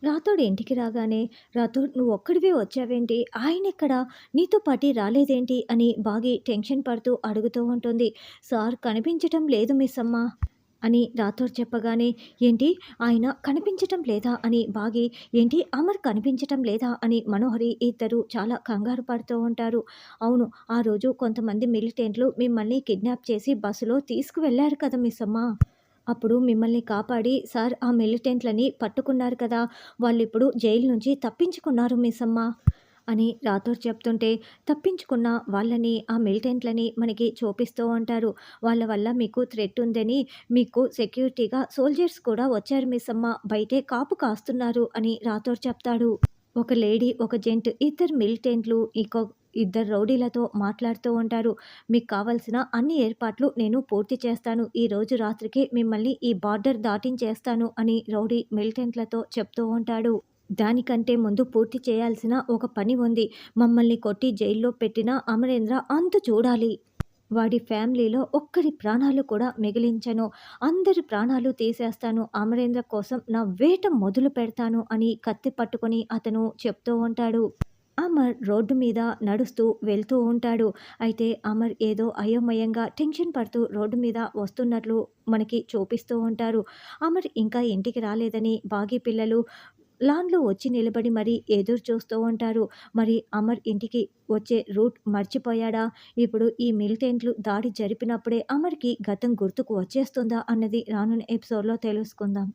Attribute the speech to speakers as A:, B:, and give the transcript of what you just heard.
A: రాతోడు ఇంటికి రాగానే, "రాతోడు నువ్వొక్కడివే వచ్చావేంటి? ఆయనెక్కడ? నీతో పాటి రాలేదేంటి?" అని బాగి టెన్షన్ పడుతూ అడుగుతూ ఉంటుంది. "సార్ కనిపించటం లేదు మిస్సమ్మ" అని రాథోడ్ చెప్పగానే, "ఏంటి? ఆయన కనిపించటం లేదా?" అని బాగి, "ఏంటి అమర్ కనిపించటం లేదా?" అని మనోహరి ఇద్దరు చాలా కంగారు పడుతూ ఉంటారు. "అవును. ఆ రోజు కొంతమంది మిలిటెంట్లు మిమ్మల్ని కిడ్నాప్ చేసి బస్సులో తీసుకువెళ్లారు కదా మిస్సమ్మ! అప్పుడు మిమ్మల్ని కాపాడి సార్ ఆ మిలిటెంట్లని పట్టుకున్నారు కదా! వాళ్ళిప్పుడు జైలు నుంచి తప్పించుకున్నారు మిస్సమ్మ" అని రాథోడ్ చెప్తుంటే, తప్పించుకున్న వాళ్ళని, ఆ మిలిటెంట్లని మనకి చూపిస్తూ ఉంటారు. వాళ్ళ వల్ల మీకు థ్రెట్ ఉందని మీకు సెక్యూరిటీగా సోల్జర్స్ కూడా వచ్చారు మిస్సమ్మ. బయటే కాపు కాస్తున్నారు అని రాథోడ్ చెప్తాడు. ఒక లేడీ, ఒక జెంట్ ఇద్దరు మిలిటెంట్లు ఇద్దరు రౌడీలతో మాట్లాడుతూ ఉంటారు. "మీకు కావాల్సిన అన్ని ఏర్పాట్లు నేను పూర్తి చేస్తాను. ఈరోజు రాత్రికి మిమ్మల్ని ఈ బార్డర్ దాటించేస్తాను" అని రౌడీ మిలిటెంట్లతో చెప్తూ ఉంటాడు. "దానికంటే ముందు పూర్తి చేయాల్సిన ఒక పని ఉంది. మమ్మల్ని కొట్టి జైల్లో పెట్టిన అమరేంద్ర అంతు చూడాలి. వాడి ఫ్యామిలీలో ఒక్కరి ప్రాణాలు కూడా మిగిలించను. అందరి ప్రాణాలు తీసేస్తాను. అమరేంద్ర కోసం నా వేట మొదలు పెడతాను" అని కత్తి పట్టుకొని అతను చెప్తూ ఉంటాడు. అమర్ రోడ్డు మీద నడుస్తూ వెళ్తూ ఉంటాడు. అయితే అమర్ ఏదో అయోమయంగా టెన్షన్ పడుతూ రోడ్డు మీద వస్తున్నట్లు మనకి చూపిస్తూ ఉంటారు. అమర్ ఇంకా ఇంటికి రాలేదని బాగీ పిల్లలు లాన్‌లో వచ్చి నిలబడి మరీ ఎదురు చూస్తూ ఉంటారు. మరి అమర్ ఇంటికి వచ్చే రూట్ మర్చిపోయాడా? ఇప్పుడు ఈ మిలిటెంట్లు దాడి జరిపినప్పుడే అమర్‌కి గతం గుర్తుకు వచ్చేస్తుందా అన్నది రానున్న ఎపిసోడ్‌లో తెలుసుకుందాం.